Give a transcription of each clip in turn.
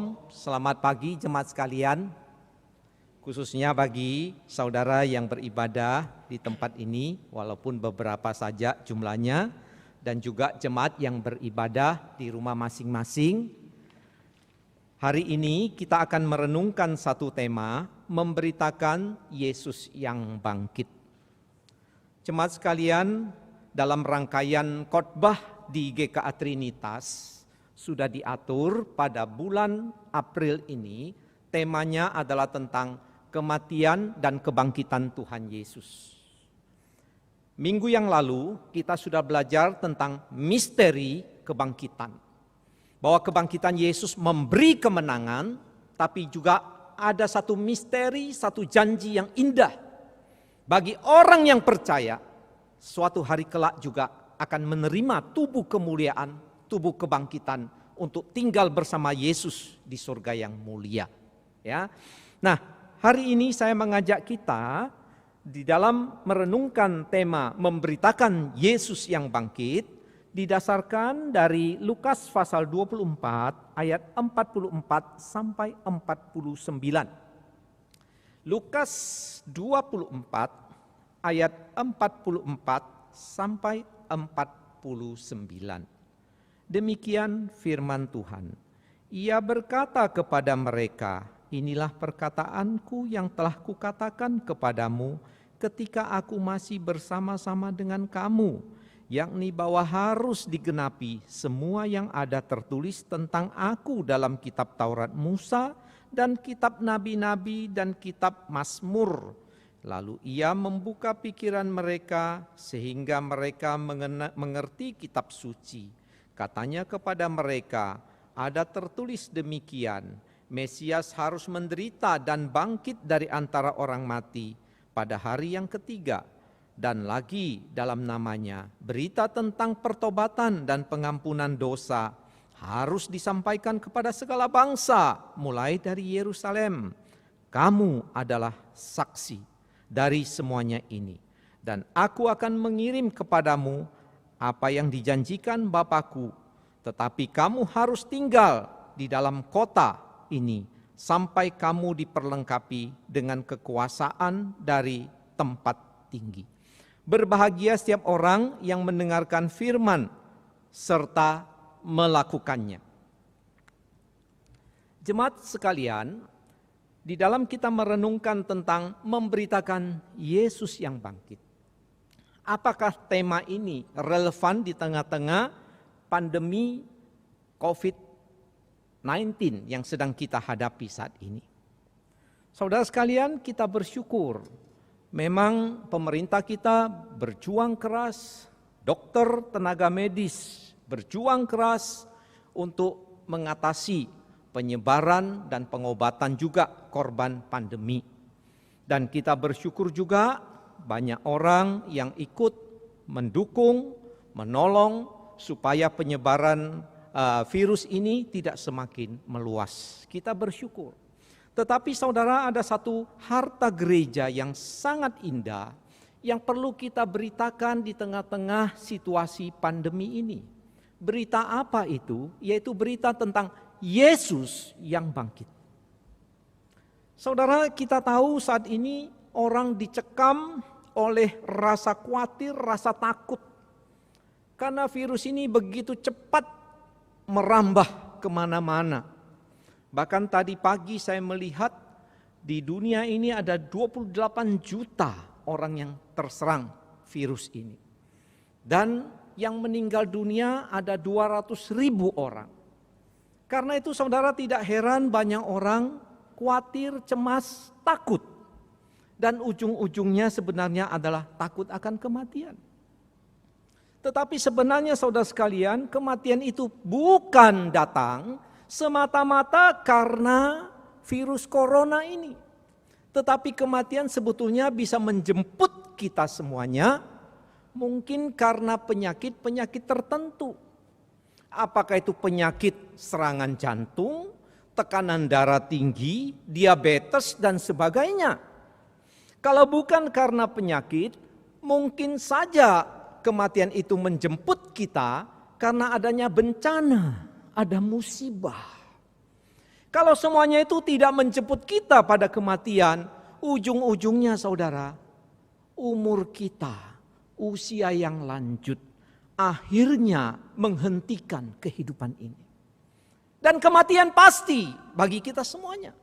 Shalom, selamat pagi jemaat sekalian, khususnya bagi saudara yang beribadah di tempat ini, walaupun beberapa saja jumlahnya, dan juga jemaat yang beribadah di rumah masing-masing. Hari ini kita akan merenungkan satu tema, memberitakan Yesus yang bangkit. Jemaat sekalian, dalam rangkaian khotbah di GKA Trinitas, sudah diatur pada bulan April ini, temanya adalah tentang kematian dan kebangkitan Tuhan Yesus. Minggu yang lalu kita sudah belajar tentang misteri kebangkitan. Bahwa kebangkitan Yesus memberi kemenangan, tapi juga ada satu misteri, satu janji yang indah. Bagi orang yang percaya, suatu hari kelak juga akan menerima tubuh kemuliaan, tubuh kebangkitan untuk tinggal bersama Yesus di surga yang mulia. Ya. Nah, hari ini saya mengajak kita di dalam merenungkan tema memberitakan Yesus yang bangkit didasarkan dari Lukas pasal 24 ayat 44 sampai 49. Lukas 24 ayat 44 sampai 49. Demikian firman Tuhan. Ia berkata kepada mereka, inilah perkataanku yang telah kukatakan kepadamu ketika aku masih bersama-sama dengan kamu, yakni bahwa harus digenapi semua yang ada tertulis tentang aku dalam kitab Taurat Musa dan kitab nabi-nabi dan kitab Mazmur. Lalu ia membuka pikiran mereka sehingga mereka mengerti kitab suci. Katanya kepada mereka, ada tertulis demikian, Mesias harus menderita dan bangkit dari antara orang mati pada hari yang ketiga. Dan lagi dalam namanya, berita tentang pertobatan dan pengampunan dosa harus disampaikan kepada segala bangsa, mulai dari Yerusalem. Kamu adalah saksi dari semuanya ini. Dan aku akan mengirim kepadamu apa yang dijanjikan Bapakku, tetapi kamu harus tinggal di dalam kota ini sampai kamu diperlengkapi dengan kekuasaan dari tempat tinggi. Berbahagia setiap orang yang mendengarkan firman serta melakukannya. Jemaat sekalian, di dalam kita merenungkan tentang memberitakan Yesus yang bangkit. Apakah tema ini relevan di tengah-tengah pandemi COVID-19 yang sedang kita hadapi saat ini? Saudara sekalian, kita bersyukur. Memang pemerintah kita berjuang keras, dokter, tenaga medis berjuang keras untuk mengatasi penyebaran dan pengobatan juga korban pandemi. Dan kita bersyukur juga banyak orang yang ikut mendukung, menolong supaya penyebaran virus ini tidak semakin meluas. Kita bersyukur. Tetapi saudara, ada satu harta gereja yang sangat indah yang perlu kita beritakan di tengah-tengah situasi pandemi ini. Berita apa itu? Yaitu berita tentang Yesus yang bangkit. Saudara, kita tahu saat ini orang dicekam oleh rasa khawatir, rasa takut. Karena virus ini begitu cepat merambah kemana-mana. Bahkan tadi pagi saya melihat di dunia ini ada 28 juta orang yang terserang virus ini. Dan yang meninggal dunia ada 200.000 orang. Karena itu saudara, tidak heran banyak orang khawatir, cemas, takut. Dan ujung-ujungnya sebenarnya adalah takut akan kematian. Tetapi sebenarnya saudara sekalian, kematian itu bukan datang semata-mata karena virus corona ini. Tetapi kematian sebetulnya bisa menjemput kita semuanya, mungkin karena penyakit-penyakit tertentu. Apakah itu penyakit serangan jantung, tekanan darah tinggi, diabetes dan sebagainya. Kalau bukan karena penyakit, mungkin saja kematian itu menjemput kita karena adanya bencana, ada musibah. Kalau semuanya itu tidak menjemput kita pada kematian, ujung-ujungnya saudara, umur kita, usia yang lanjut, akhirnya menghentikan kehidupan ini. Dan kematian pasti bagi kita semuanya.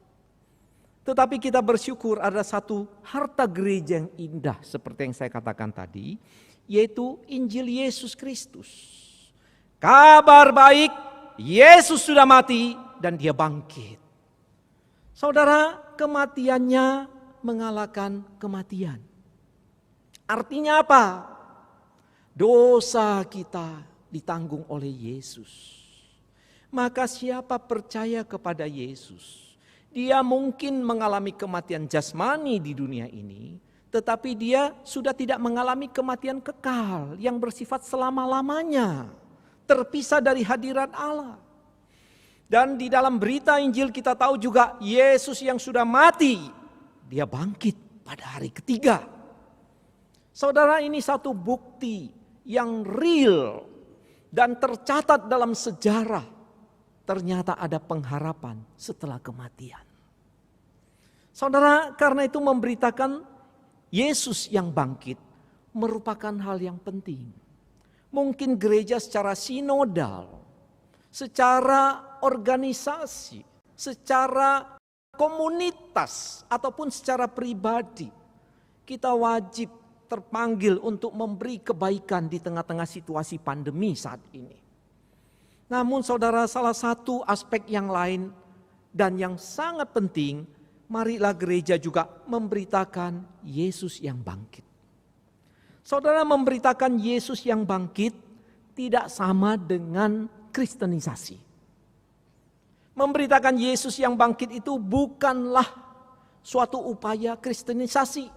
Tetapi kita bersyukur ada satu harta gereja yang indah seperti yang saya katakan tadi, yaitu Injil Yesus Kristus. Kabar baik, Yesus sudah mati dan dia bangkit. Saudara, kematiannya mengalahkan kematian. Artinya apa? Dosa kita ditanggung oleh Yesus. Maka siapa percaya kepada Yesus, dia mungkin mengalami kematian jasmani di dunia ini, tetapi dia sudah tidak mengalami kematian kekal yang bersifat selama-lamanya, terpisah dari hadirat Allah. Dan di dalam berita Injil kita tahu juga Yesus yang sudah mati, dia bangkit pada hari ketiga. Saudara, ini satu bukti yang real dan tercatat dalam sejarah. Ternyata ada pengharapan setelah kematian. Saudara, karena itu memberitakan Yesus yang bangkit merupakan hal yang penting. Mungkin gereja secara sinodal, secara organisasi, secara komunitas ataupun secara pribadi, kita wajib terpanggil untuk memberi kebaikan di tengah-tengah situasi pandemi saat ini. Namun saudara, salah satu aspek yang lain dan yang sangat penting, marilah gereja juga memberitakan Yesus yang bangkit. Saudara, memberitakan Yesus yang bangkit tidak sama dengan kristenisasi. Memberitakan Yesus yang bangkit itu bukanlah suatu upaya kristenisasi.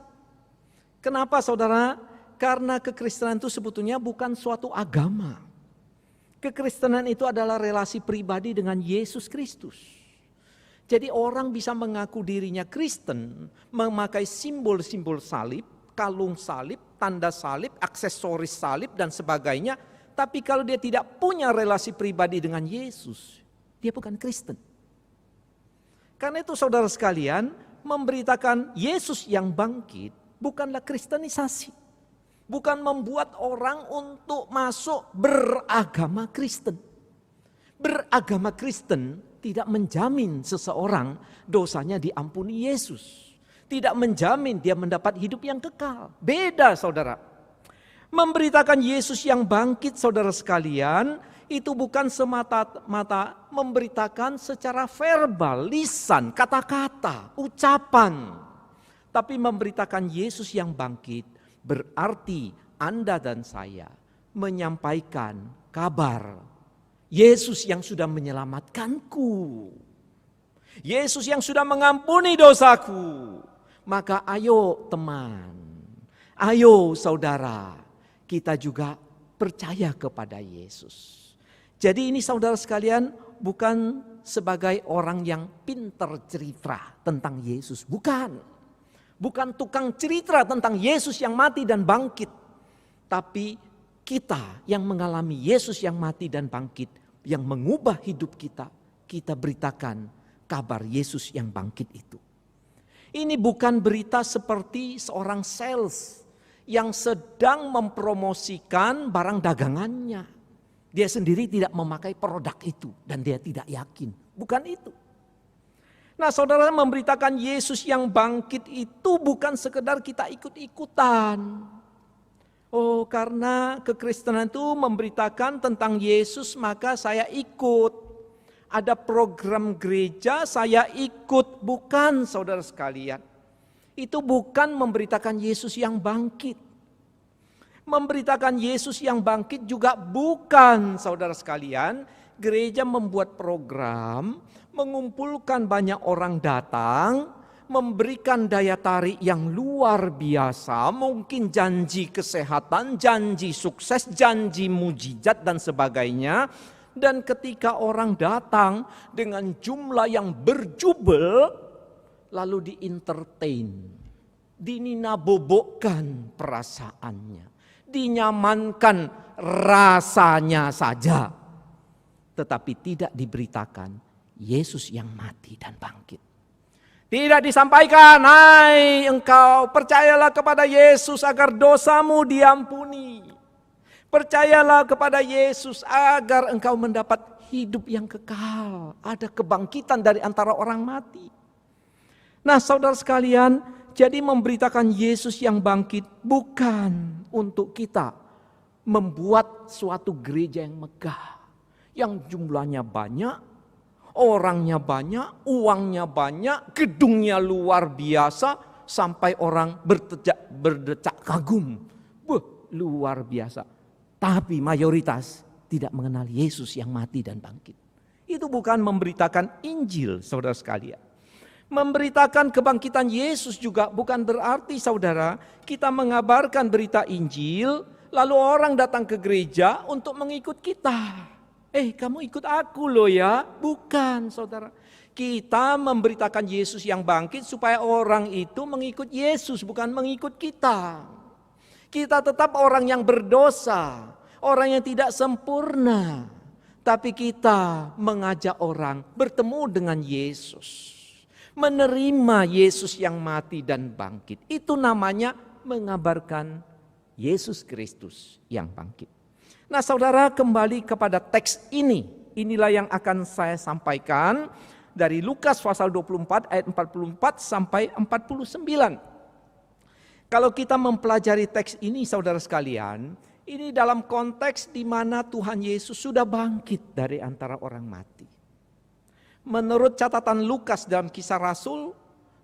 Kenapa saudara? Karena kekristenan itu sebetulnya bukan suatu agama. Kekristenan itu adalah relasi pribadi dengan Yesus Kristus. Jadi orang bisa mengaku dirinya Kristen, memakai simbol-simbol salib, kalung salib, tanda salib, aksesoris salib dan sebagainya. Tapi kalau dia tidak punya relasi pribadi dengan Yesus, dia bukan Kristen. Karena itu saudara sekalian, memberitakan Yesus yang bangkit bukanlah kristenisasi. Bukan membuat orang untuk masuk beragama Kristen. Beragama Kristen tidak menjamin seseorang dosanya diampuni Yesus. Tidak menjamin dia mendapat hidup yang kekal. Beda saudara. Memberitakan Yesus yang bangkit saudara sekalian, itu bukan semata-mata memberitakan secara verbal, lisan, kata-kata, ucapan. Tapi memberitakan Yesus yang bangkit berarti Anda dan saya menyampaikan kabar Yesus yang sudah menyelamatkanku. Yesus yang sudah mengampuni dosaku. Maka ayo teman, ayo saudara, kita juga percaya kepada Yesus. Jadi ini saudara sekalian bukan sebagai orang yang pintar cerita tentang Yesus. Bukan. Bukan tukang cerita tentang Yesus yang mati dan bangkit. Tapi kita yang mengalami Yesus yang mati dan bangkit, yang mengubah hidup kita, kita beritakan kabar Yesus yang bangkit itu. Ini bukan berita seperti seorang sales yang sedang mempromosikan barang dagangannya. Dia sendiri tidak memakai produk itu dan dia tidak yakin. Bukan itu. Nah saudara, memberitakan Yesus yang bangkit itu bukan sekedar kita ikut-ikutan. Oh, karena kekristenan itu memberitakan tentang Yesus maka saya ikut. Ada program gereja saya ikut. Bukan saudara sekalian. Itu bukan memberitakan Yesus yang bangkit. Memberitakan Yesus yang bangkit juga bukan saudara sekalian. Gereja membuat program, mengumpulkan banyak orang datang, memberikan daya tarik yang luar biasa, mungkin janji kesehatan, janji sukses, janji mujizat dan sebagainya. Dan ketika orang datang dengan jumlah yang berjubel, lalu di-entertain, dininabobokkan perasaannya, dinyamankan rasanya saja. Tetapi tidak diberitakan Yesus yang mati dan bangkit. Tidak disampaikan, hai engkau percayalah kepada Yesus agar dosamu diampuni. Percayalah kepada Yesus agar engkau mendapat hidup yang kekal. Ada kebangkitan dari antara orang mati. Nah saudara sekalian, jadi memberitakan Yesus yang bangkit bukan untuk kita membuat suatu gereja yang megah. Yang jumlahnya banyak. Orangnya banyak, uangnya banyak, gedungnya luar biasa, sampai orang berdecak kagum. Luar biasa. Tapi mayoritas tidak mengenal Yesus yang mati dan bangkit. Itu bukan memberitakan Injil, saudara sekalian. Memberitakan kebangkitan Yesus juga bukan berarti saudara kita mengabarkan berita Injil, lalu orang datang ke gereja untuk mengikut kita. Kamu ikut aku loh ya. Bukan saudara. Kita memberitakan Yesus yang bangkit supaya orang itu mengikut Yesus, bukan mengikut kita. Kita tetap orang yang berdosa, orang yang tidak sempurna. Tapi kita mengajak orang bertemu dengan Yesus. Menerima Yesus yang mati dan bangkit. Itu namanya mengabarkan Yesus Kristus yang bangkit. Nah saudara, kembali kepada teks ini. Inilah yang akan saya sampaikan dari Lukas pasal 24 ayat 44 sampai 49. Kalau kita mempelajari teks ini saudara sekalian, ini dalam konteks di mana Tuhan Yesus sudah bangkit dari antara orang mati. Menurut catatan Lukas dalam Kisah Rasul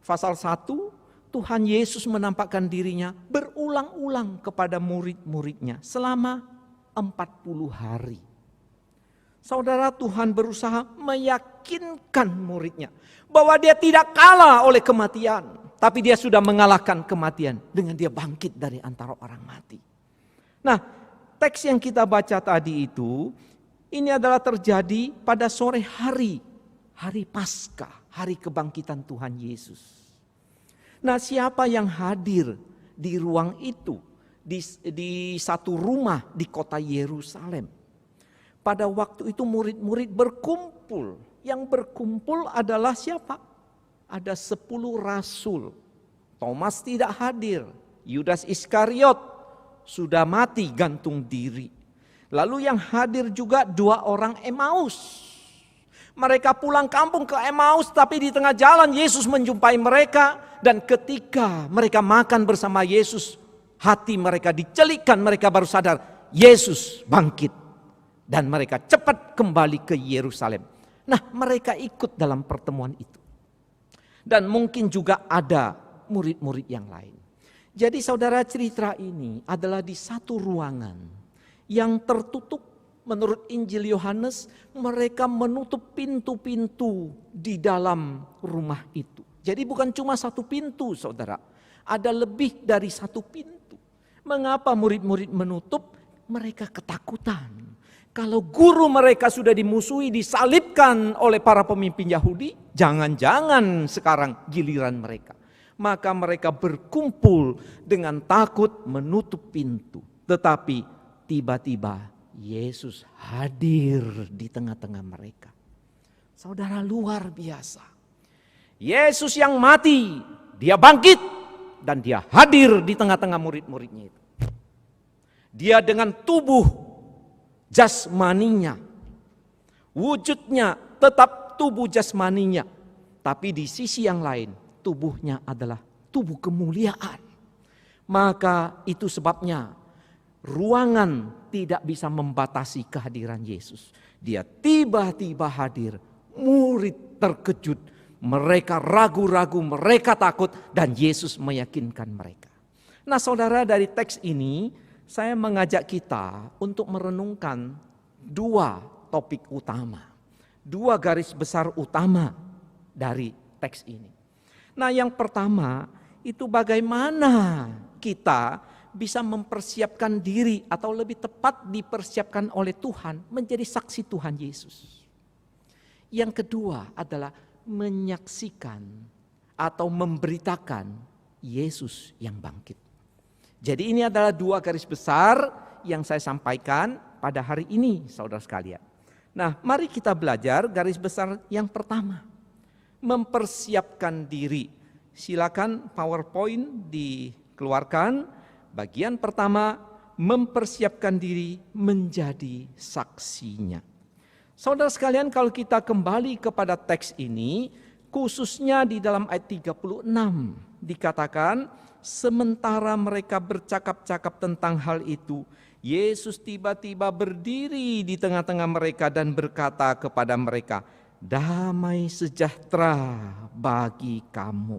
pasal 1, Tuhan Yesus menampakkan dirinya berulang-ulang kepada murid-muridnya selama 40 hari. Saudara, Tuhan berusaha meyakinkan muridnya bahwa dia tidak kalah oleh kematian, tapi dia sudah mengalahkan kematian dengan dia bangkit dari antara orang mati. Nah, teks yang kita baca tadi itu, ini adalah terjadi pada sore hari, hari Paskah, hari kebangkitan Tuhan Yesus. Nah, siapa yang hadir di ruang itu? Di satu rumah di kota Yerusalem. Pada waktu itu murid-murid berkumpul. Yang berkumpul adalah siapa? Ada 10 rasul. Thomas tidak hadir. Yudas Iskariot sudah mati gantung diri. Lalu yang hadir juga 2 orang Emmaus. Mereka pulang kampung ke Emmaus, tapi di tengah jalan Yesus menjumpai mereka. Dan ketika mereka makan bersama Yesus, hati mereka dicelikkan, mereka baru sadar Yesus bangkit. Dan mereka cepat kembali ke Yerusalem. Nah, mereka ikut dalam pertemuan itu. Dan mungkin juga ada murid-murid yang lain. Jadi saudara, cerita ini adalah di satu ruangan yang tertutup. Menurut Injil Yohanes, mereka menutup pintu-pintu di dalam rumah itu. Jadi bukan cuma satu pintu saudara. Ada lebih dari satu pintu. Mengapa murid-murid menutup? Mereka ketakutan. Kalau guru mereka sudah dimusuhi, disalibkan oleh para pemimpin Yahudi, jangan-jangan sekarang giliran mereka. Maka mereka berkumpul dengan takut menutup pintu. Tetapi tiba-tiba Yesus hadir di tengah-tengah mereka. Saudara, luar biasa. Yesus yang mati, dia bangkit. Dan dia hadir di tengah-tengah murid-muridnya itu. Dia dengan tubuh jasmaninya. Wujudnya tetap tubuh jasmaninya. Tapi di sisi yang lain, tubuhnya adalah tubuh kemuliaan. Maka itu sebabnya ruangan tidak bisa membatasi kehadiran Yesus. Dia tiba-tiba hadir, murid terkejut. Mereka ragu-ragu, mereka takut, dan Yesus meyakinkan mereka. Nah saudara, dari teks ini saya mengajak kita untuk merenungkan 2 topik utama. 2 garis besar utama dari teks ini. Nah yang pertama itu bagaimana kita bisa mempersiapkan diri, atau lebih tepat dipersiapkan oleh Tuhan menjadi saksi Tuhan Yesus. Yang kedua adalah menyaksikan atau memberitakan Yesus yang bangkit. Jadi ini adalah 2 garis besar yang saya sampaikan pada hari ini saudara sekalian. Nah, mari kita belajar garis besar yang pertama. Mempersiapkan diri. Silakan PowerPoint dikeluarkan. Bagian pertama, mempersiapkan diri menjadi saksinya. Saudara sekalian, kalau kita kembali kepada teks ini, khususnya di dalam ayat 36, dikatakan, sementara mereka bercakap-cakap tentang hal itu, Yesus tiba-tiba berdiri di tengah-tengah mereka dan berkata kepada mereka, damai sejahtera bagi kamu.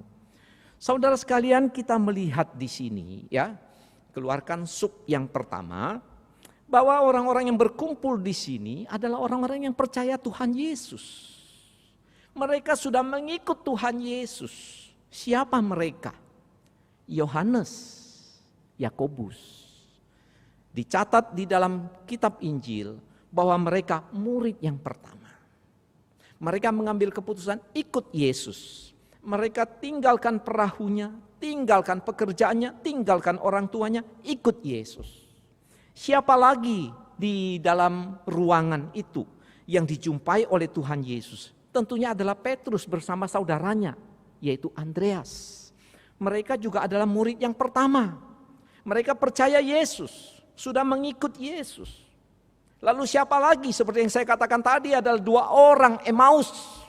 Saudara sekalian, kita melihat di sini ya, keluarkan sub yang pertama, bahwa orang-orang yang berkumpul di sini adalah orang-orang yang percaya Tuhan Yesus. Mereka sudah mengikut Tuhan Yesus. Siapa mereka? Yohanes, Yakobus. Dicatat di dalam kitab Injil bahwa mereka murid yang pertama. Mereka mengambil keputusan ikut Yesus. Mereka tinggalkan perahunya, tinggalkan pekerjaannya, tinggalkan orang tuanya, ikut Yesus. Siapa lagi di dalam ruangan itu yang dijumpai oleh Tuhan Yesus? Tentunya adalah Petrus bersama saudaranya, yaitu Andreas. Mereka juga adalah murid yang pertama. Mereka percaya Yesus, sudah mengikut Yesus. Lalu siapa lagi? Seperti yang saya katakan tadi, adalah 2 orang Emmaus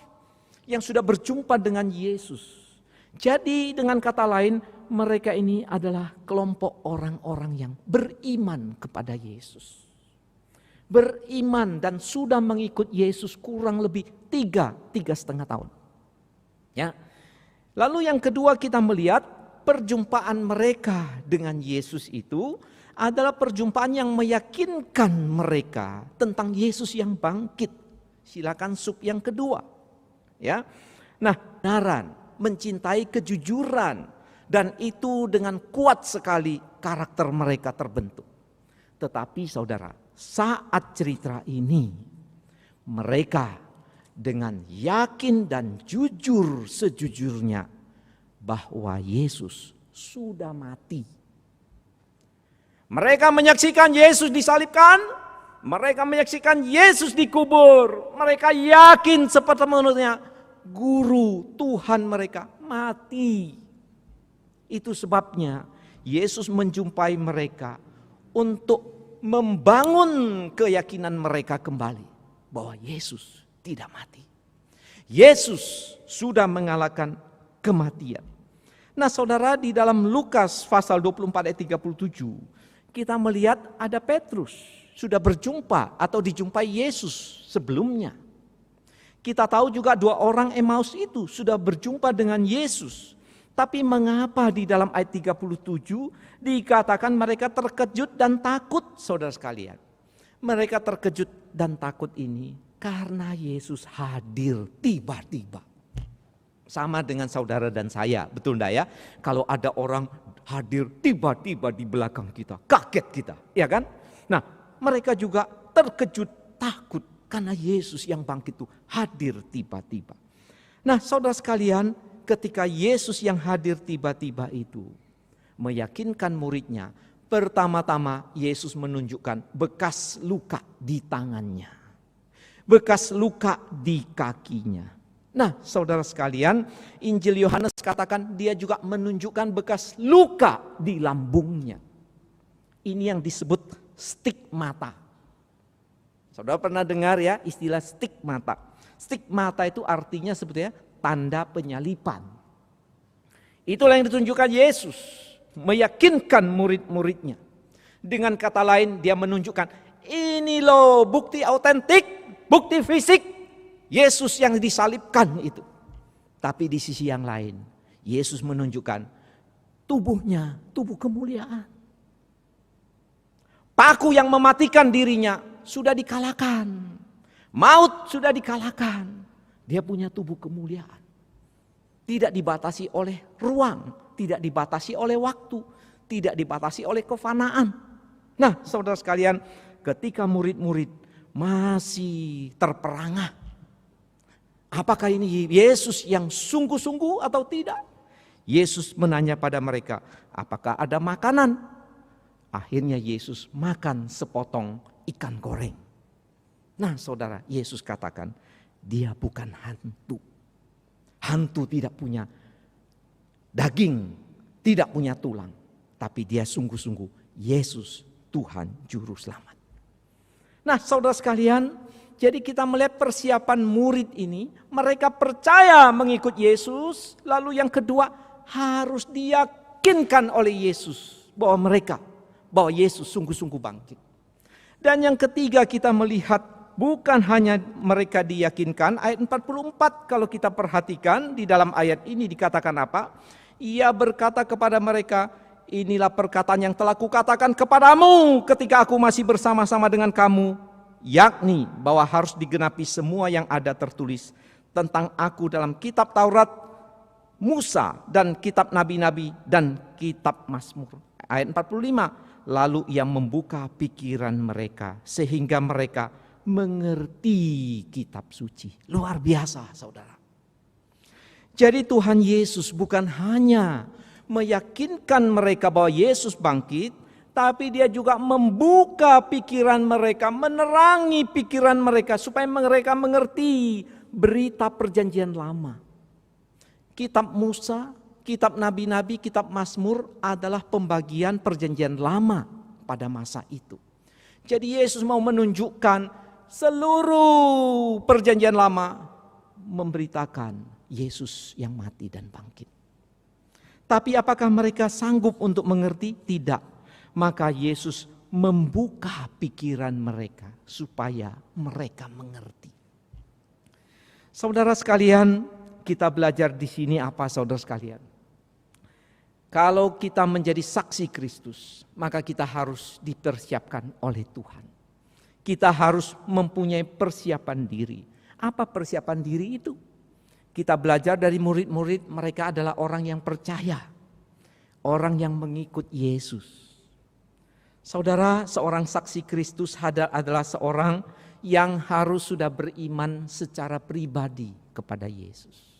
yang sudah berjumpa dengan Yesus. Jadi dengan kata lain, mereka ini adalah kelompok orang-orang yang beriman kepada Yesus. Beriman dan sudah mengikut Yesus kurang lebih 3,5 tahun. Ya. Lalu yang kedua kita melihat perjumpaan mereka dengan Yesus itu adalah perjumpaan yang meyakinkan mereka tentang Yesus yang bangkit. Silakan sub yang kedua. Ya. Nah, kebenaran, mencintai kejujuran, dan itu dengan kuat sekali karakter mereka terbentuk. Tetapi saudara, saat cerita ini mereka dengan yakin dan jujur sejujurnya bahwa Yesus sudah mati. Mereka menyaksikan Yesus disalibkan, mereka menyaksikan Yesus dikubur, mereka yakin seperti menurutnya guru Tuhan mereka mati. Itu sebabnya Yesus menjumpai mereka untuk membangun keyakinan mereka kembali bahwa Yesus tidak mati. Yesus sudah mengalahkan kematian. Nah saudara, di dalam Lukas pasal 24 ayat 37 kita melihat ada Petrus sudah berjumpa atau dijumpai Yesus sebelumnya. Kita tahu juga 2 orang Emmaus itu sudah berjumpa dengan Yesus. Tapi mengapa di dalam ayat 37 dikatakan mereka terkejut dan takut, saudara sekalian? Mereka terkejut dan takut ini karena Yesus hadir tiba-tiba. Sama dengan saudara dan saya, betul enggak ya? Kalau ada orang hadir tiba-tiba di belakang kita, kaget kita, ya kan? Nah, mereka juga terkejut, takut karena Yesus yang bangkit itu hadir tiba-tiba. Nah, saudara sekalian, ketika Yesus yang hadir tiba-tiba itu meyakinkan muridnya, pertama-tama Yesus menunjukkan bekas luka di tangannya, bekas luka di kakinya. Nah, saudara sekalian, Injil Yohanes katakan dia juga menunjukkan bekas luka di lambungnya. Ini yang disebut stigmata. Saudara pernah dengar ya istilah stigmata. Stigmata itu artinya sebetulnya tanda penyalipan. Itulah yang ditunjukkan Yesus, meyakinkan murid-muridnya. Dengan kata lain dia menunjukkan, ini loh bukti autentik, bukti fisik Yesus yang disalibkan itu. Tapi di sisi yang lain, Yesus menunjukkan tubuhnya, tubuh kemuliaan. Paku yang mematikan dirinya sudah dikalahkan. Maut sudah dikalahkan. Dia punya tubuh kemuliaan. Tidak dibatasi oleh ruang, tidak dibatasi oleh waktu, tidak dibatasi oleh kefanaan. Nah, saudara sekalian, ketika murid-murid masih terperangah, apakah ini Yesus yang sungguh-sungguh atau tidak? Yesus menanya pada mereka, apakah ada makanan? Akhirnya Yesus makan sepotong ikan goreng. Nah saudara, Yesus katakan, dia bukan hantu. Hantu tidak punya daging, tidak punya tulang. Tapi dia sungguh-sungguh Yesus Tuhan Juru Selamat. Nah saudara sekalian, jadi kita melihat persiapan murid ini. Mereka percaya mengikut Yesus. Lalu yang kedua, harus diyakinkan oleh Yesus bahwa Yesus sungguh-sungguh bangkit. Dan yang ketiga kita melihat bukan hanya mereka diyakinkan. Ayat 44 kalau kita perhatikan di dalam ayat ini dikatakan apa? Ia berkata kepada mereka, inilah perkataan yang telah kukatakan kepadamu ketika aku masih bersama-sama dengan kamu. Yakni bahwa harus digenapi semua yang ada tertulis tentang aku dalam kitab Taurat, Musa dan kitab nabi-nabi dan kitab Mazmur. Ayat 45. Lalu ia membuka pikiran mereka sehingga mereka mengerti kitab suci. Luar biasa saudara. Jadi Tuhan Yesus bukan hanya meyakinkan mereka bahwa Yesus bangkit, tapi dia juga membuka pikiran mereka, menerangi pikiran mereka supaya mereka mengerti berita perjanjian lama. Kitab Musa, kitab nabi-nabi, kitab Mazmur adalah pembagian perjanjian lama pada masa itu. Jadi Yesus mau menunjukkan seluruh perjanjian lama memberitakan Yesus yang mati dan bangkit. Tapi apakah mereka sanggup untuk mengerti? Tidak. Maka Yesus membuka pikiran mereka supaya mereka mengerti. Saudara sekalian, kita belajar di sini apa saudara sekalian? Kalau kita menjadi saksi Kristus, maka kita harus dipersiapkan oleh Tuhan. Kita harus mempunyai persiapan diri. Apa persiapan diri itu? Kita belajar dari murid-murid, mereka adalah orang yang percaya. Orang yang mengikut Yesus. Saudara, seorang saksi Kristus adalah seorang yang harus sudah beriman secara pribadi kepada Yesus.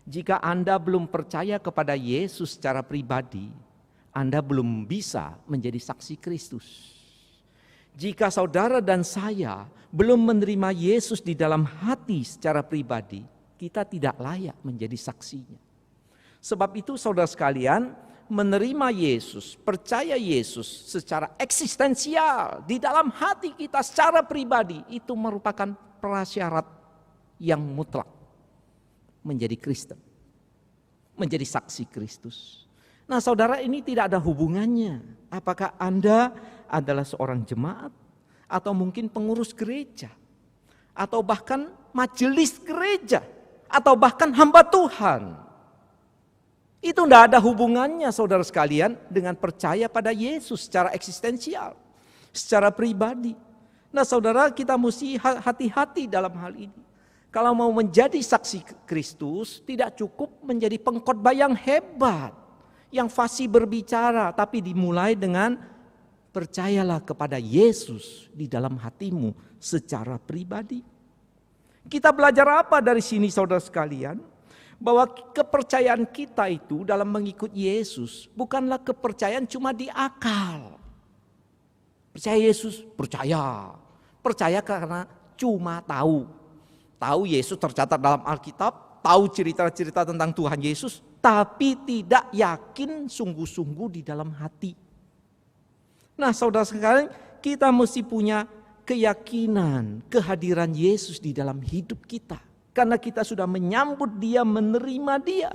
Jika Anda belum percaya kepada Yesus secara pribadi, Anda belum bisa menjadi saksi Kristus. Jika saudara dan saya belum menerima Yesus di dalam hati secara pribadi, kita tidak layak menjadi saksinya. Sebab itu saudara sekalian, menerima Yesus, percaya Yesus secara eksistensial di dalam hati kita secara pribadi, itu merupakan prasyarat yang mutlak menjadi Kristen, menjadi saksi Kristus. Nah saudara, ini tidak ada hubungannya apakah Anda adalah seorang jemaat atau mungkin pengurus gereja atau bahkan majelis gereja atau bahkan hamba Tuhan. Itu tidak ada hubungannya saudara sekalian dengan percaya pada Yesus secara eksistensial, secara pribadi. Nah saudara, kita mesti hati-hati dalam hal ini. Kalau mau menjadi saksi Kristus, tidak cukup menjadi pengkhotbah yang hebat, yang fasih berbicara, tapi dimulai dengan percayalah kepada Yesus di dalam hatimu secara pribadi. Kita belajar apa dari sini saudara sekalian? Bahwa kepercayaan kita itu dalam mengikut Yesus bukanlah kepercayaan cuma di akal. Percaya Yesus, percaya. Percaya karena cuma tahu. Tahu Yesus tercatat dalam Alkitab, tahu cerita-cerita tentang Tuhan Yesus, tapi tidak yakin sungguh-sungguh di dalam hati. Nah saudara sekalian, kita mesti punya keyakinan kehadiran Yesus di dalam hidup kita. Karena kita sudah menyambut Dia, menerima Dia.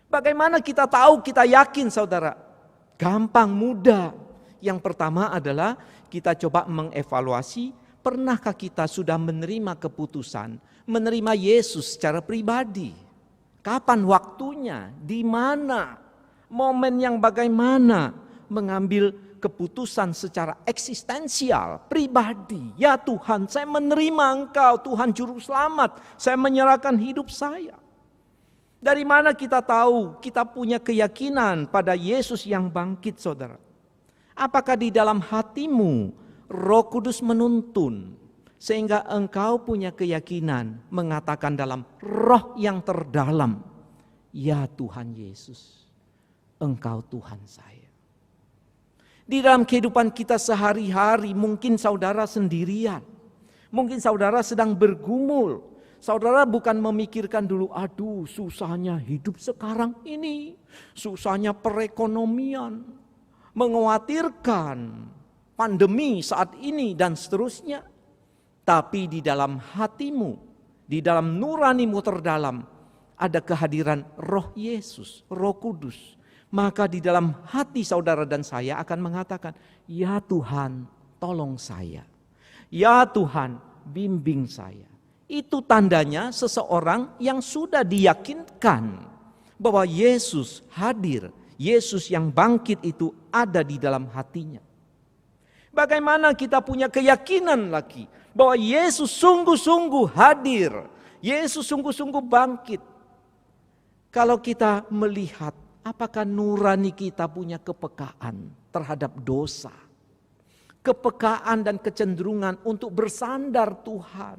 Bagaimana kita tahu, kita yakin saudara? Gampang, mudah. Yang pertama adalah kita coba mengevaluasi, pernahkah kita sudah menerima keputusan, menerima Yesus secara pribadi? Kapan waktunya? Di mana? Momen yang bagaimana? Mengambil keputusan secara eksistensial, pribadi. Ya Tuhan, saya menerima Engkau, Tuhan Juru Selamat. Saya menyerahkan hidup saya. Dari mana kita tahu kita punya keyakinan pada Yesus yang bangkit saudara? Apakah di dalam hatimu Roh Kudus menuntun sehingga engkau punya keyakinan mengatakan dalam roh yang terdalam, ya Tuhan Yesus, Engkau Tuhan saya. Di dalam kehidupan kita sehari-hari mungkin saudara sendirian, Mungkin saudara sedang bergumul. Saudara bukan memikirkan dulu, aduh susahnya hidup sekarang ini. Susahnya perekonomian. Mengkhawatirkan pandemi saat ini dan seterusnya. Tapi di dalam hatimu, di dalam nuranimu terdalam, ada kehadiran Roh Yesus, Roh Kudus. Maka di dalam hati saudara dan saya akan mengatakan, ya Tuhan tolong saya. Ya Tuhan bimbing saya. Itu tandanya seseorang yang sudah diyakinkan bahwa Yesus hadir. Yesus yang bangkit itu ada di dalam hatinya. Bagaimana kita punya keyakinan lagi bahwa Yesus sungguh-sungguh hadir. Yesus sungguh-sungguh bangkit. Kalau kita melihat apakah nurani kita punya kepekaan terhadap dosa. Kepekaan dan kecenderungan untuk bersandar Tuhan.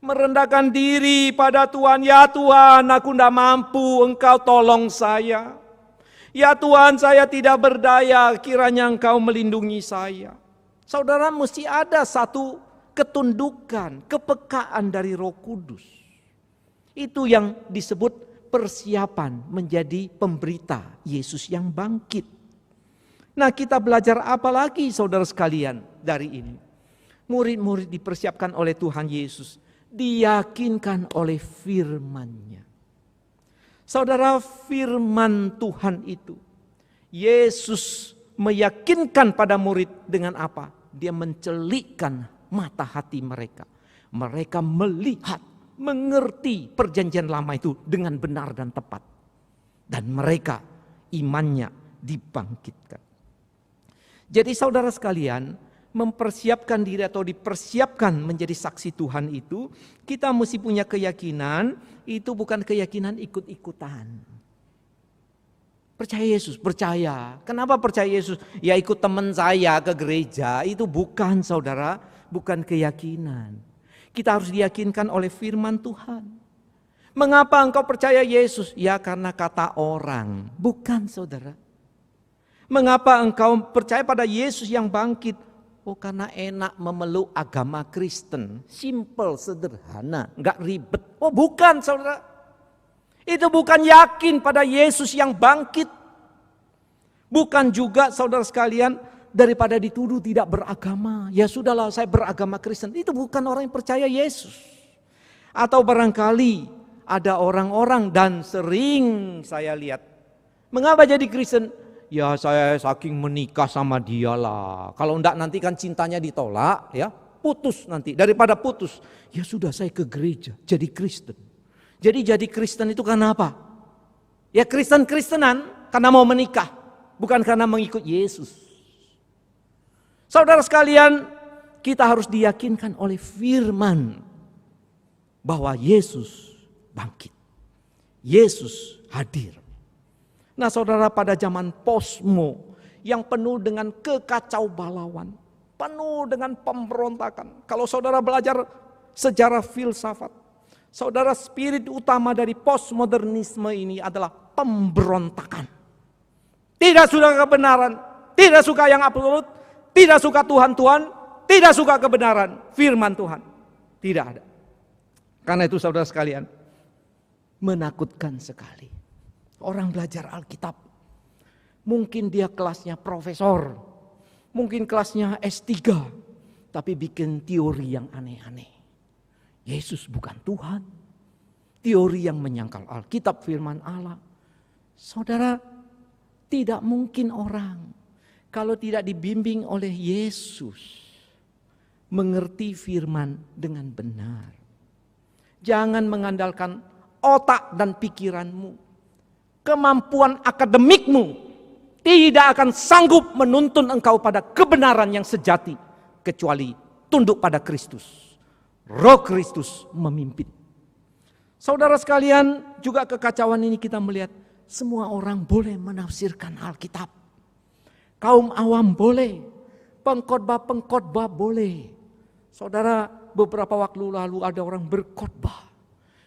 Merendahkan diri pada Tuhan. Ya Tuhan, aku tidak mampu, Engkau tolong saya. Ya Tuhan, saya tidak berdaya, kiranya Engkau melindungi saya. Saudara, mesti ada satu ketundukan, kepekaan dari Roh Kudus. Itu yang disebut persiapan menjadi pemberita Yesus yang bangkit. Nah, kita belajar apa lagi saudara sekalian dari ini? Murid-murid dipersiapkan oleh Tuhan Yesus, diyakinkan oleh firman-Nya. Saudara, firman Tuhan itu, Yesus meyakinkan pada murid dengan apa? Dia mencelikkan mata hati mereka. Mereka melihat, mengerti perjanjian lama itu dengan benar dan tepat. Dan mereka imannya dibangkitkan. Jadi saudara sekalian, mempersiapkan diri atau dipersiapkan menjadi saksi Tuhan itu, kita mesti punya keyakinan, itu bukan keyakinan ikut-ikutan. Percaya Yesus, percaya. Kenapa percaya Yesus? Ya ikut teman saya ke gereja, itu bukan saudara, bukan keyakinan. Kita harus diyakinkan oleh firman Tuhan. Mengapa engkau percaya Yesus? Ya karena kata orang, bukan saudara. Mengapa engkau percaya pada Yesus yang bangkit? Oh karena enak memeluk agama Kristen. Simple, sederhana, enggak ribet. Oh bukan saudara. Itu bukan yakin pada Yesus yang bangkit. Bukan juga saudara sekalian daripada dituduh tidak beragama. Ya sudahlah saya beragama Kristen. Itu bukan orang yang percaya Yesus. Atau barangkali ada orang-orang dan sering saya lihat. Mengapa jadi Kristen? Ya saya saking menikah sama dia lah. Kalau enggak nanti kan cintanya ditolak ya. Putus nanti. Daripada putus. Ya sudah saya ke gereja jadi Kristen. Jadi Kristen itu karena apa? Ya Kristen-Kristenan karena mau menikah. Bukan karena mengikut Yesus. Saudara sekalian, kita harus diyakinkan oleh firman. Bahwa Yesus bangkit. Yesus hadir. Nah saudara, pada zaman posmo yang penuh dengan kekacau balauan, penuh dengan pemberontakan. Kalau saudara belajar sejarah filsafat, saudara spirit utama dari postmodernisme ini adalah pemberontakan. Tidak suka kebenaran, tidak suka yang absolut, tidak suka Tuhan-Tuhan, tidak suka kebenaran, firman Tuhan. Tidak ada. Karena itu saudara sekalian, menakutkan sekali. Orang belajar Alkitab, mungkin dia kelasnya profesor, mungkin kelasnya S3, tapi bikin teori yang aneh-aneh. Yesus bukan Tuhan, teori yang menyangkal Alkitab firman Allah. Saudara, tidak mungkin orang kalau tidak dibimbing oleh Yesus mengerti firman dengan benar. Jangan mengandalkan otak dan pikiranmu. Kemampuan akademikmu tidak akan sanggup menuntun engkau pada kebenaran yang sejati. Kecuali tunduk pada Kristus. Roh Kristus memimpin. Saudara sekalian, juga kekacauan ini kita melihat. Semua orang boleh menafsirkan Alkitab. Kaum awam boleh. Pengkhotbah-pengkhotbah boleh. Saudara, beberapa waktu lalu ada orang berkhotbah.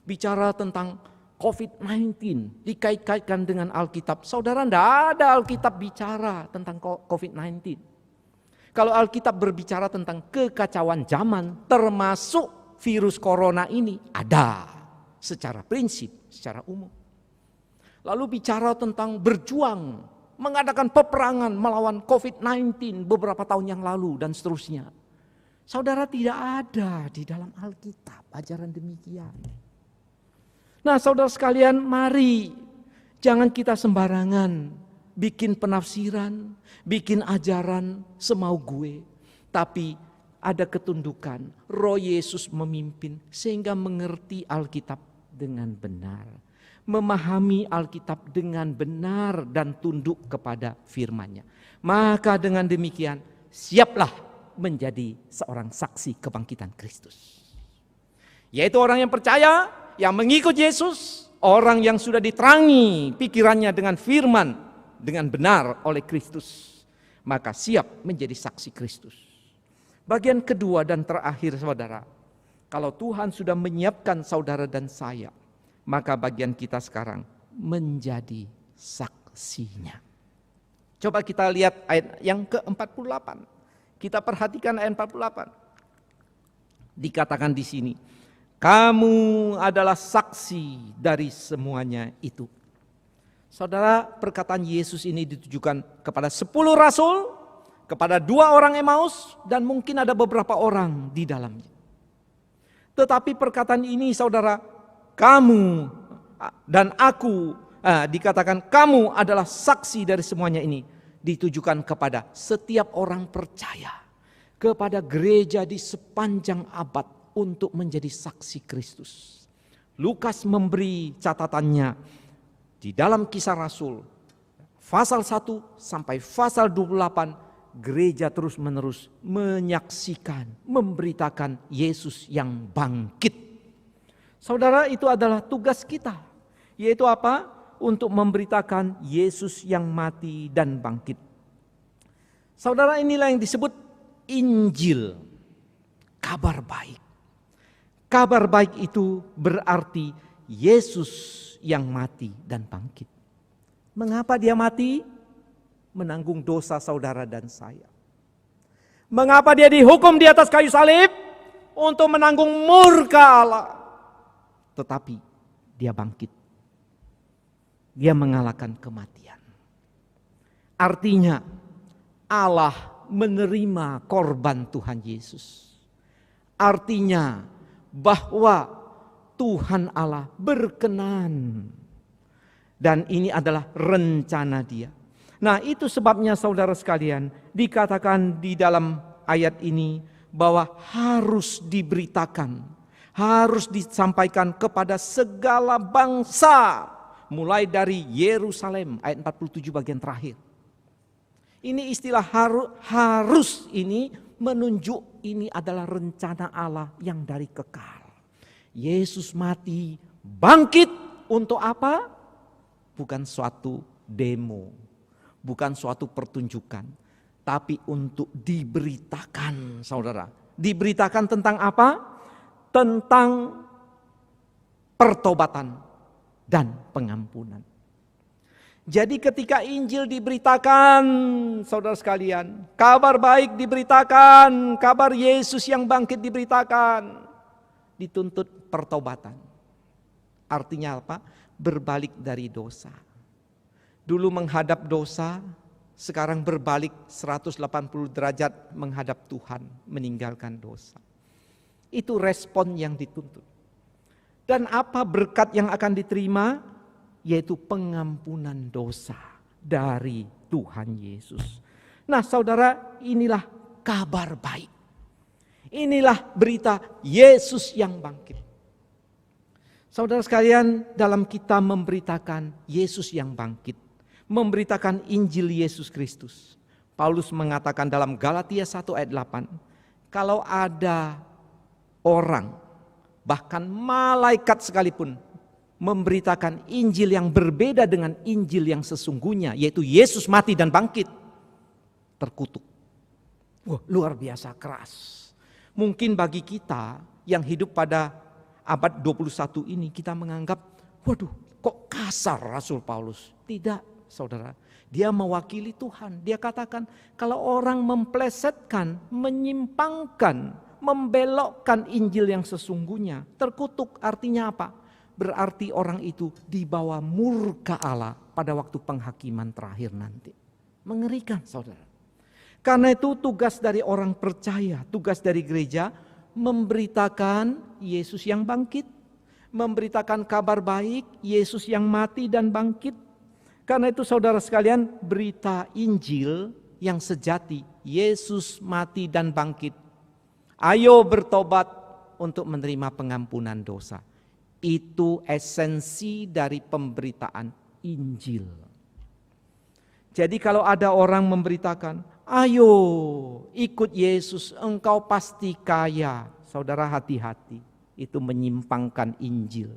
Bicara tentang COVID-19 dikait-kaitkan dengan Alkitab. Saudara, tidak ada Alkitab bicara tentang COVID-19. Kalau Alkitab berbicara tentang kekacauan zaman, termasuk virus corona ini, ada secara prinsip, secara umum. Lalu bicara tentang berjuang, mengadakan peperangan melawan COVID-19 beberapa tahun yang lalu dan seterusnya. Saudara, tidak ada di dalam Alkitab ajaran demikian. Nah, saudara sekalian, mari jangan kita sembarangan bikin penafsiran, bikin ajaran semau gue. Tapi ada ketundukan, Roh Yesus memimpin sehingga mengerti Alkitab dengan benar. Memahami Alkitab dengan benar dan tunduk kepada firman-Nya. Maka dengan demikian siaplah menjadi seorang saksi kebangkitan Kristus. Yaitu orang yang percaya, yang mengikut Yesus, orang yang sudah diterangi pikirannya dengan firman, dengan benar oleh Kristus, maka siap menjadi saksi Kristus. Bagian kedua dan terakhir, saudara, kalau Tuhan sudah menyiapkan saudara dan saya, maka bagian kita sekarang menjadi saksinya. Coba kita lihat ayat yang ke-48. Kita perhatikan ayat 48. Dikatakan di sini, kamu adalah saksi dari semuanya itu. Saudara, perkataan Yesus ini ditujukan kepada 10 rasul, kepada 2 orang Emmaus, dan mungkin ada beberapa orang di dalamnya. Tetapi perkataan ini, saudara, kamu dan aku, dikatakan kamu adalah saksi dari semuanya ini, ditujukan kepada setiap orang percaya, kepada gereja di sepanjang abad untuk menjadi saksi Kristus. Lukas memberi catatannya di dalam Kisah Rasul, pasal 1 sampai pasal 28, gereja terus menerus menyaksikan, memberitakan Yesus yang bangkit. Saudara, itu adalah tugas kita. Yaitu apa? Untuk memberitakan Yesus yang mati dan bangkit. Saudara, inilah yang disebut Injil, kabar baik. Kabar baik itu berarti Yesus yang mati dan bangkit. Mengapa dia mati? Menanggung dosa saudara dan saya. Mengapa dia dihukum di atas kayu salib? Untuk menanggung murka Allah. Tetapi dia bangkit. Dia mengalahkan kematian. Artinya Allah menerima korban Tuhan Yesus. Artinya bahwa Tuhan Allah berkenan. Dan ini adalah rencana Dia. Nah, itu sebabnya saudara sekalian, dikatakan di dalam ayat ini bahwa harus diberitakan, harus disampaikan kepada segala bangsa, mulai dari Yerusalem, ayat 47 bagian terakhir. Ini istilah harus ini menunjuk ini adalah rencana Allah yang dari kekal. Yesus mati, bangkit untuk apa? Bukan suatu demo, bukan suatu pertunjukan, tapi untuk diberitakan, saudara. Diberitakan tentang apa? Tentang pertobatan dan pengampunan. Jadi ketika Injil diberitakan, saudara sekalian, kabar baik diberitakan, kabar Yesus yang bangkit diberitakan, dituntut pertobatan. Artinya apa? Berbalik dari dosa. Dulu menghadap dosa, sekarang berbalik 180 derajat menghadap Tuhan, meninggalkan dosa. Itu respon yang dituntut. Dan apa berkat yang akan diterima? Yaitu pengampunan dosa dari Tuhan Yesus. Nah, saudara, inilah kabar baik. Inilah berita Yesus yang bangkit. Saudara sekalian, dalam kita memberitakan Yesus yang bangkit, memberitakan Injil Yesus Kristus, Paulus mengatakan dalam Galatia 1 ayat 8, kalau ada orang, bahkan malaikat sekalipun, memberitakan Injil yang berbeda dengan Injil yang sesungguhnya, yaitu Yesus mati dan bangkit, terkutuk. Wah, luar biasa keras. Mungkin bagi kita yang hidup pada abad 21 ini, kita menganggap, waduh, kok kasar Rasul Paulus. Tidak, saudara. Dia mewakili Tuhan. Dia katakan kalau orang memplesetkan, menyimpangkan, membelokkan Injil yang sesungguhnya, terkutuk. Artinya apa? Berarti orang itu dibawa murka Allah pada waktu penghakiman terakhir nanti. Mengerikan, saudara. Karena itu tugas dari orang percaya, tugas dari gereja, memberitakan Yesus yang bangkit. Memberitakan kabar baik, Yesus yang mati dan bangkit. Karena itu saudara sekalian, berita Injil yang sejati, Yesus mati dan bangkit. Ayo bertobat untuk menerima pengampunan dosa. Itu esensi dari pemberitaan Injil. Jadi kalau ada orang memberitakan, ayo ikut Yesus, engkau pasti kaya. Saudara hati-hati, itu menyimpangkan Injil.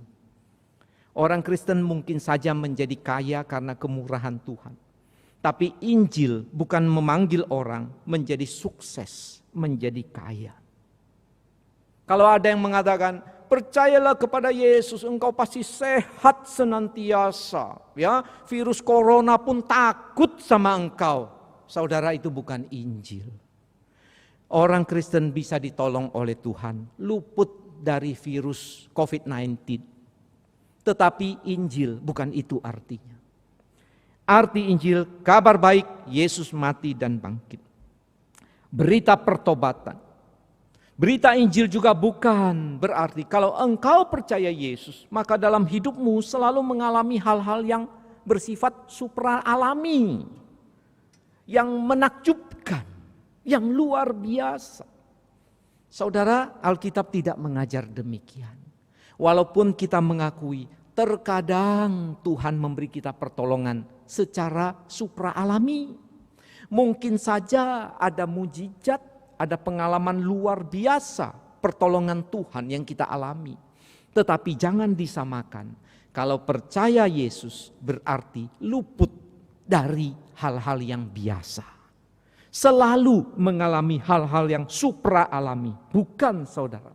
Orang Kristen mungkin saja menjadi kaya karena kemurahan Tuhan. Tapi Injil bukan memanggil orang menjadi sukses, menjadi kaya. Kalau ada yang mengatakan, percayalah kepada Yesus, engkau pasti sehat senantiasa. Ya, virus corona pun takut sama engkau. Saudara, itu bukan Injil. Orang Kristen bisa ditolong oleh Tuhan, luput dari virus COVID-19. Tetapi Injil bukan itu artinya. Arti Injil, kabar baik, Yesus mati dan bangkit. Berita pertobatan. Berita Injil juga bukan berarti kalau engkau percaya Yesus, maka dalam hidupmu selalu mengalami hal-hal yang bersifat supra alami. Yang menakjubkan, yang luar biasa. Saudara, Alkitab tidak mengajar demikian. Walaupun kita mengakui terkadang Tuhan memberi kita pertolongan secara supra alami. Mungkin saja ada mujizat, ada pengalaman luar biasa pertolongan Tuhan yang kita alami. Tetapi jangan disamakan. Kalau percaya Yesus berarti luput dari hal-hal yang biasa. Selalu mengalami hal-hal yang supra alami. Bukan, saudara.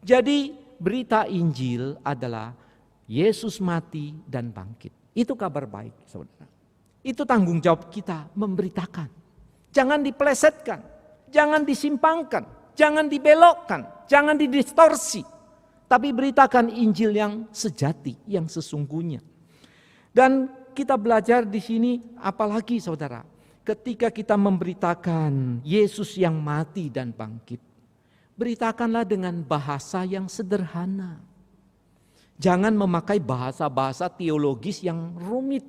Jadi berita Injil adalah Yesus mati dan bangkit. Itu kabar baik, saudara. Itu tanggung jawab kita memberitakan. Jangan dipelesetkan, jangan disimpangkan, jangan dibelokkan, jangan didistorsi. Tapi beritakan Injil yang sejati, yang sesungguhnya. Dan kita belajar di sini apalagi, saudara, ketika kita memberitakan Yesus yang mati dan bangkit. Beritakanlah dengan bahasa yang sederhana. Jangan memakai bahasa-bahasa teologis yang rumit.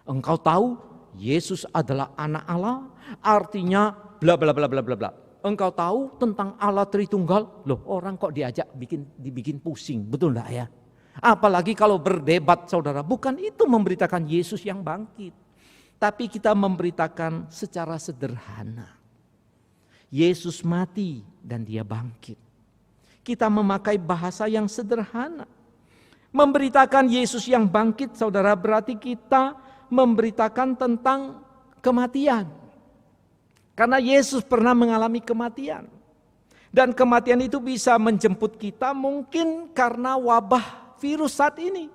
Engkau tahu Yesus adalah anak Allah, artinya bla bla bla bla bla bla. Engkau tahu tentang Allah Tritunggal, loh orang kok dibikin pusing, betul enggak ya? Apalagi kalau berdebat, saudara, bukan itu memberitakan Yesus yang bangkit. Tapi kita memberitakan secara sederhana. Yesus mati dan dia bangkit. Kita memakai bahasa yang sederhana. Memberitakan Yesus yang bangkit, saudara, berarti kita memberitakan tentang kematian. Karena Yesus pernah mengalami kematian. Dan kematian itu bisa menjemput kita mungkin karena wabah virus saat ini.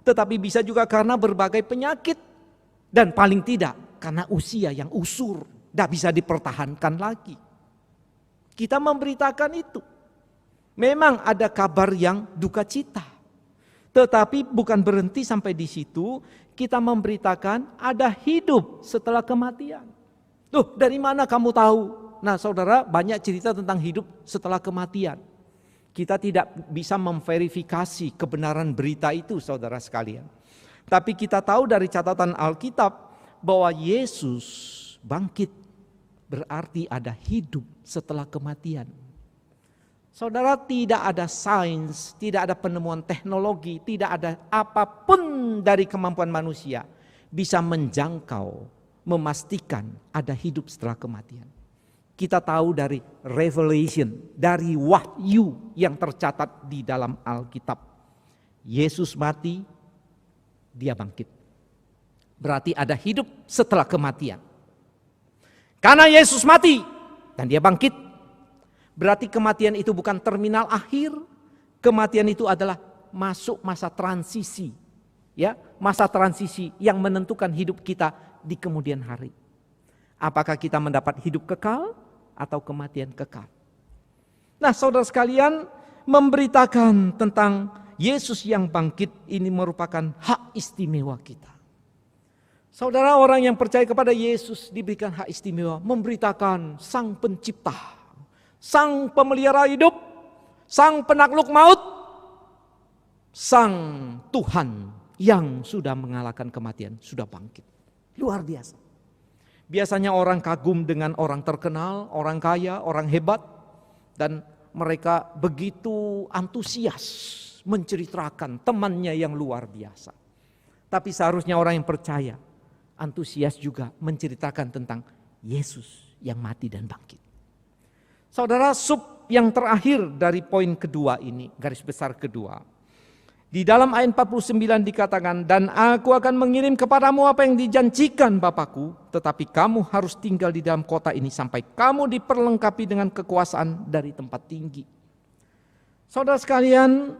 Tetapi bisa juga karena berbagai penyakit. Dan paling tidak karena usia yang usur. Tidak bisa dipertahankan lagi. Kita memberitakan itu. Memang ada kabar yang duka cita. Tetapi bukan berhenti sampai di situ. Kita memberitakan ada hidup setelah kematian. Loh, dari mana kamu tahu? Nah, saudara, banyak cerita tentang hidup setelah kematian. Kita tidak bisa memverifikasi kebenaran berita itu, saudara sekalian. Tapi kita tahu dari catatan Alkitab bahwa Yesus bangkit. Berarti ada hidup setelah kematian. Saudara, tidak ada sains, tidak ada penemuan teknologi, tidak ada apapun dari kemampuan manusia bisa menjangkau, memastikan ada hidup setelah kematian. Kita tahu dari revelation, dari wahyu yang tercatat di dalam Alkitab. Yesus mati, dia bangkit. Berarti ada hidup setelah kematian. Karena Yesus mati dan dia bangkit, berarti kematian itu bukan terminal akhir. Kematian itu adalah masuk masa transisi. Ya, masa transisi yang menentukan hidup kita di kemudian hari. Apakah kita mendapat hidup kekal atau kematian kekal? Nah, saudara sekalian, memberitakan tentang Yesus yang bangkit ini merupakan hak istimewa kita. Saudara, orang yang percaya kepada Yesus diberikan hak istimewa memberitakan Sang Pencipta, Sang Pemelihara hidup, Sang Penakluk maut, Sang Tuhan yang sudah mengalahkan kematian, sudah bangkit. Luar biasa. Biasanya orang kagum dengan orang terkenal, orang kaya, orang hebat, dan mereka begitu antusias menceritakan temannya yang luar biasa. Tapi seharusnya orang yang percaya antusias juga menceritakan tentang Yesus yang mati dan bangkit. Saudara, sub yang terakhir dari poin kedua ini, garis besar kedua. Di dalam ayat 49 dikatakan, dan aku akan mengirim kepadamu apa yang dijanjikan Bapakku, tetapi kamu harus tinggal di dalam kota ini sampai kamu diperlengkapi dengan kekuasaan dari tempat tinggi. Saudara sekalian,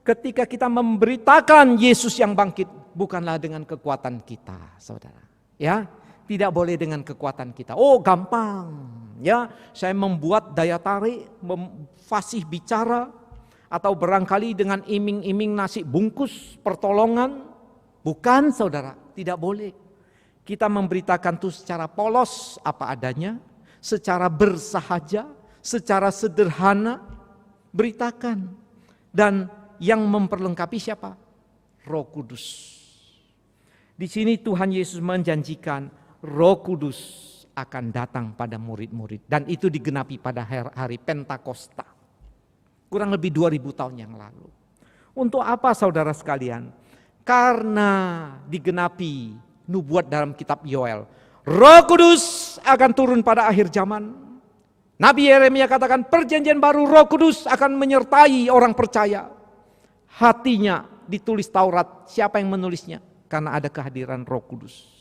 ketika kita memberitakan Yesus yang bangkit, bukanlah dengan kekuatan kita, saudara. Ya, tidak boleh dengan kekuatan kita. Oh, gampang. Ya, saya membuat daya tarik, fasih bicara, atau barangkali dengan iming-iming nasi bungkus pertolongan. Bukan, saudara, tidak boleh. Kita memberitakan itu secara polos apa adanya, secara bersahaja, secara sederhana, beritakan. Dan yang memperlengkapi siapa? Roh Kudus. Di sini Tuhan Yesus menjanjikan Roh Kudus akan datang pada murid-murid. Dan itu digenapi pada hari Pentakosta. Kurang lebih 2000 tahun yang lalu. Untuk apa saudara sekalian? Karena digenapi nubuat dalam kitab Yoel. Roh Kudus akan turun pada akhir zaman. Nabi Yeremia katakan perjanjian baru Roh Kudus akan menyertai orang percaya. Hatinya ditulis Taurat. Siapa yang menulisnya? Karena ada kehadiran Roh Kudus.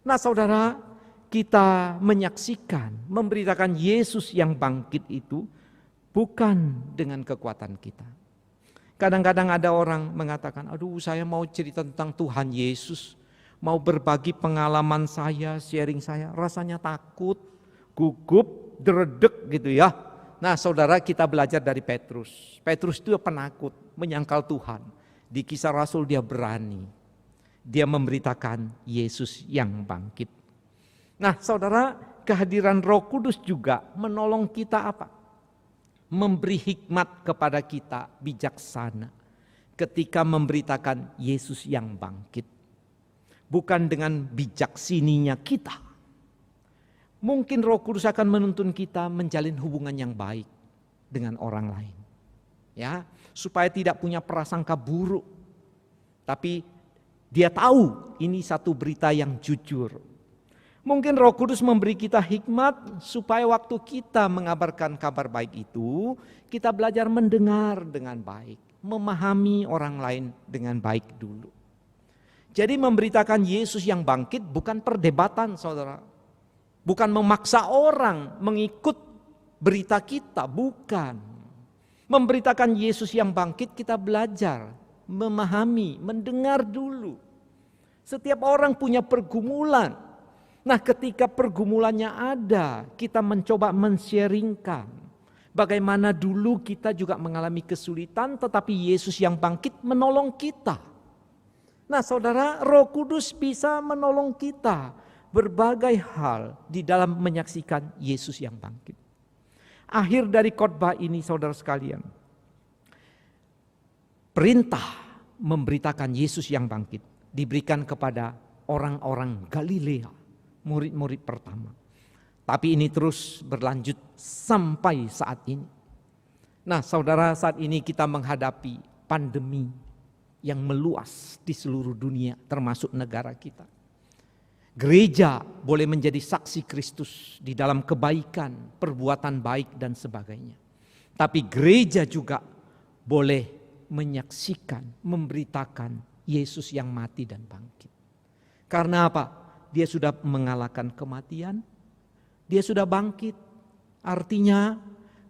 Nah saudara, kita menyaksikan, memberitakan Yesus yang bangkit itu bukan dengan kekuatan kita. Kadang-kadang ada orang mengatakan, aduh saya mau cerita tentang Tuhan Yesus, mau berbagi pengalaman saya, sharing saya, rasanya takut, gugup, deredek gitu ya. Nah saudara, kita belajar dari Petrus. Petrus itu penakut, menyangkal Tuhan. Di Kisah Rasul dia berani. Dia memberitakan Yesus yang bangkit. Nah saudara, kehadiran Roh Kudus juga menolong kita apa? Memberi hikmat kepada kita bijaksana ketika memberitakan Yesus yang bangkit. Bukan dengan bijaksininya kita. Mungkin Roh Kudus akan menuntun kita menjalin hubungan yang baik dengan orang lain. Ya, supaya tidak punya prasangka buruk. Tapi dia tahu ini satu berita yang jujur. Mungkin Roh Kudus memberi kita hikmat supaya waktu kita mengabarkan kabar baik itu, kita belajar mendengar dengan baik, memahami orang lain dengan baik dulu. Jadi memberitakan Yesus yang bangkit bukan perdebatan, saudara. Bukan memaksa orang mengikut berita kita, bukan. Memberitakan Yesus yang bangkit kita belajar, memahami, mendengar dulu. Setiap orang punya pergumulan. Nah ketika pergumulannya ada, kita mencoba men-sharingkan. Bagaimana dulu kita juga mengalami kesulitan, tetapi Yesus yang bangkit menolong kita. Nah saudara, Roh Kudus bisa menolong kita berbagai hal di dalam menyaksikan Yesus yang bangkit. Akhir dari khotbah ini saudara sekalian, perintah memberitakan Yesus yang bangkit diberikan kepada orang-orang Galilea. Murid-murid pertama. Tapi ini terus berlanjut sampai saat ini. Nah saudara, saat ini kita menghadapi pandemi yang meluas di seluruh dunia termasuk negara kita. Gereja boleh menjadi saksi Kristus di dalam kebaikan, perbuatan baik dan sebagainya. Tapi gereja juga boleh menyaksikan, memberitakan Yesus yang mati dan bangkit. Karena apa? Dia sudah mengalahkan kematian, dia sudah bangkit. Artinya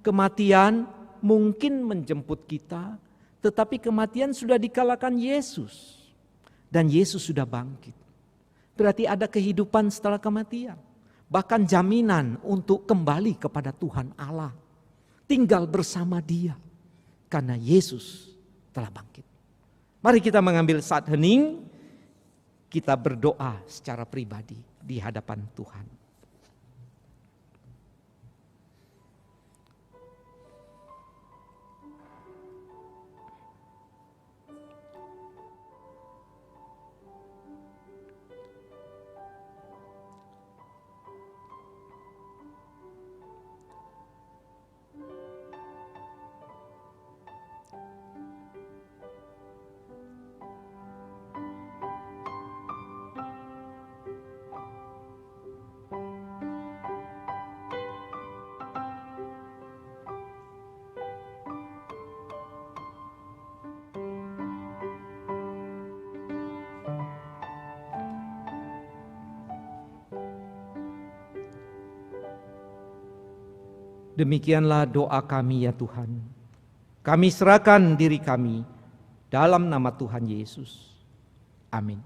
kematian mungkin menjemput kita, tetapi kematian sudah dikalahkan Yesus. dan Yesus sudah bangkit. Berarti ada kehidupan setelah kematian. Bahkan jaminan untuk kembali kepada Tuhan Allah. Tinggal bersama Dia. Karena Yesus telah bangkit. Mari kita mengambil saat hening. Kita berdoa secara pribadi di hadapan Tuhan. Demikianlah doa kami ya Tuhan. Kami serahkan diri kami dalam nama Tuhan Yesus. Amin.